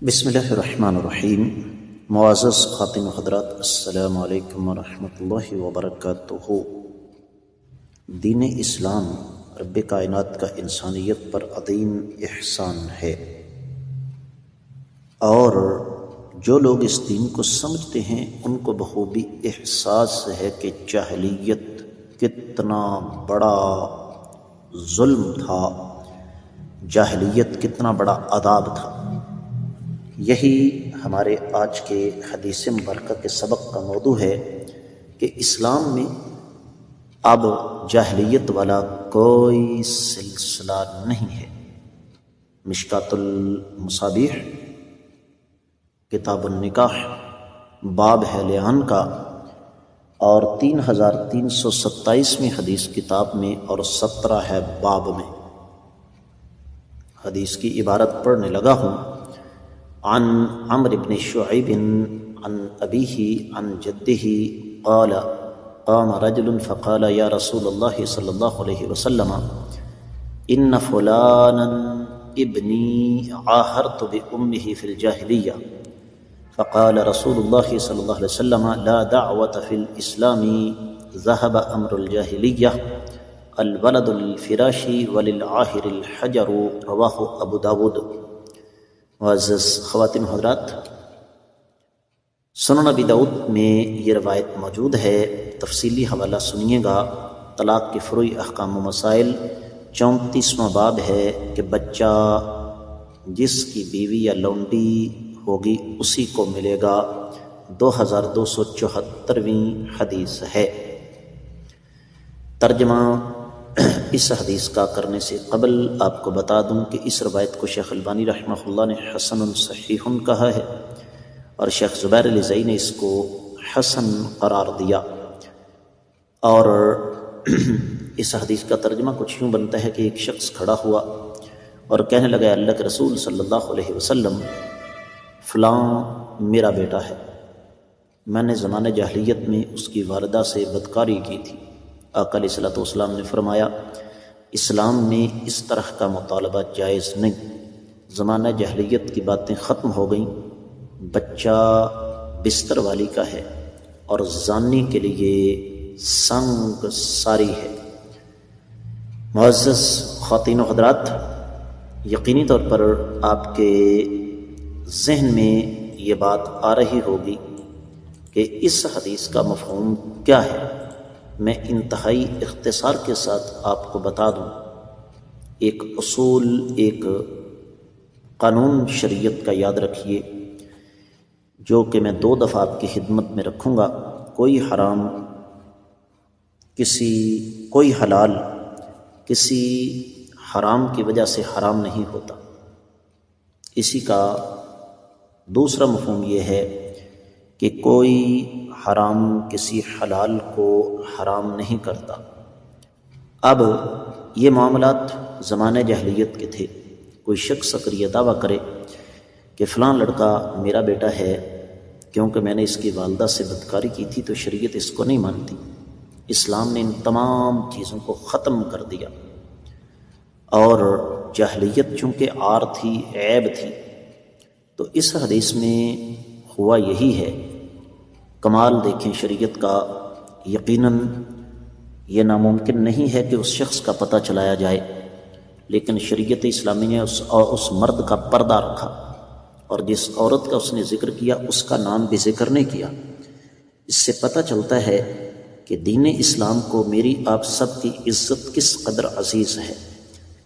بسم اللہ الرحمن الرحیم۔ معزز خواتین و حضرات، السلام علیکم ورحمۃ اللہ وبرکاتہ۔ دین اسلام رب کائنات کا انسانیت پر عظیم احسان ہے، اور جو لوگ اس دین کو سمجھتے ہیں ان کو بخوبی احساس ہے کہ جاہلیت کتنا بڑا ظلم تھا، جاہلیت کتنا بڑا عذاب تھا۔ یہی ہمارے آج کے حدیث مبارکہ کے سبق کا موضوع ہے کہ اسلام میں اب جاہلیت والا کوئی سلسلہ نہیں ہے۔ مشکات المصابیح کتاب النکاح باب ہے لیان کا، اور 3327ویں حدیث کتاب میں اور 17 ہے باب میں۔ حدیث کی عبارت پڑھنے لگا ہوں۔ عن عمرو بن شعيب عن أبيه عن جده قال قام رجل فقال يا رسول الله صلى الله عليه وسلم إن فلانا ابني عاهرت بأمه في الجاهلية، فقال رسول الله صلى الله عليه وسلم لا دعوة في الإسلام ذهب أمر الجاهلية الولد للفراش وللعاهر الحجر، رواه ابو داود۔ معزز خواتین و حضرات، سنن ابی داؤد میں یہ روایت موجود ہے، تفصیلی حوالہ سنیے گا۔ طلاق کے فروعی احکام و مسائل 34واں باب ہے کہ بچہ جس کی بیوی یا لونڈی ہوگی اسی کو ملے گا۔ 2274ویں حدیث ہے۔ ترجمہ اس حدیث کا کرنے سے قبل آپ کو بتا دوں کہ اس روایت کو شیخ البانی رحمہ اللہ نے حسن صحیح کہا ہے، اور شیخ زبیر علی زئی نے اس کو حسن قرار دیا۔ اور اس حدیث کا ترجمہ کچھ یوں بنتا ہے کہ ایک شخص کھڑا ہوا اور کہنے لگا، اللہ کے رسول صلی اللہ علیہ وسلم، فلاں میرا بیٹا ہے، میں نے زمانہ جاہلیت میں اس کی والدہ سے بدکاری کی تھی۔ آقا علیہ الصلوۃ والسلام نے فرمایا، اسلام میں اس طرح کا مطالبہ جائز نہیں، زمانہ جاہلیت کی باتیں ختم ہو گئیں، بچہ بستر والی کا ہے اور زانی کے لیے سنگ ساری ہے۔ معزز خواتین و حضرات، یقینی طور پر آپ کے ذہن میں یہ بات آ رہی ہوگی کہ اس حدیث کا مفہوم کیا ہے۔ میں انتہائی اختصار کے ساتھ آپ کو بتا دوں۔ ایک اصول، ایک قانون شریعت کا یاد رکھیے، جو کہ میں 2 دفعہ آپ کی خدمت میں رکھوں گا۔ کوئی حرام کوئی حلال کسی حرام کی وجہ سے حرام نہیں ہوتا۔ اسی کا دوسرا مفہوم یہ ہے کہ کوئی حرام کسی حلال کو حرام نہیں کرتا۔ اب یہ معاملات زمانہ جاہلیت کے تھے۔ کوئی شخص اگر یہ دعویٰ کرے کہ فلاں لڑکا میرا بیٹا ہے کیونکہ میں نے اس کی والدہ سے بدکاری کی تھی، تو شریعت اس کو نہیں مانتی۔ اسلام نے ان تمام چیزوں کو ختم کر دیا، اور جاہلیت چونکہ عار تھی، عیب تھی، تو اس حدیث میں ہوا یہی ہے۔ کمال دیکھیں شریعت کا۔ یقیناً یہ ناممکن نہیں ہے کہ اس شخص کا پتہ چلایا جائے، لیکن شریعت اسلامی نے اس مرد کا پردہ رکھا، اور جس عورت کا اس نے ذکر کیا اس کا نام بھی ذکر نہیں کیا۔ اس سے پتہ چلتا ہے کہ دین اسلام کو میری آپ سب کی عزت کس قدر عزیز ہے۔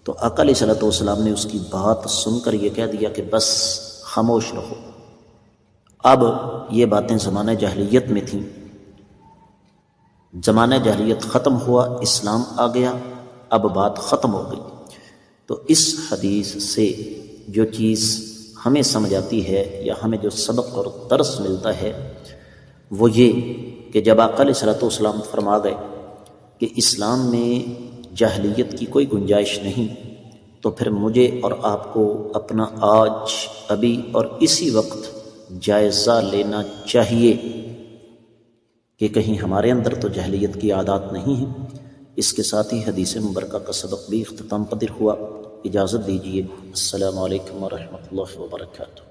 تو آقا علیہ الصلوۃ والسلام نے اس کی بات سن کر یہ کہہ دیا کہ بس خاموش رہو۔ اب یہ باتیں زمانہ جاہلیت میں تھیں، زمانہ جاہلیت ختم ہوا، اسلام آ گیا، اب بات ختم ہو گئی۔ تو اس حدیث سے جو چیز ہمیں سمجھ آتی ہے، یا ہمیں جو سبق اور درس ملتا ہے، وہ یہ کہ جب آقا علیہ الصلوۃ والسلام فرما گئے کہ اسلام میں جاہلیت کی کوئی گنجائش نہیں، تو پھر مجھے اور آپ کو اپنا آج ابھی اور اسی وقت جائزہ لینا چاہیے کہ کہیں ہمارے اندر تو جاہلیت کی عادات نہیں ہیں۔ اس کے ساتھ ہی حدیث مبارکہ کا سبق بھی اختتام پذیر ہوا۔ اجازت دیجیے، السلام علیکم ورحمۃ اللہ وبرکاتہ۔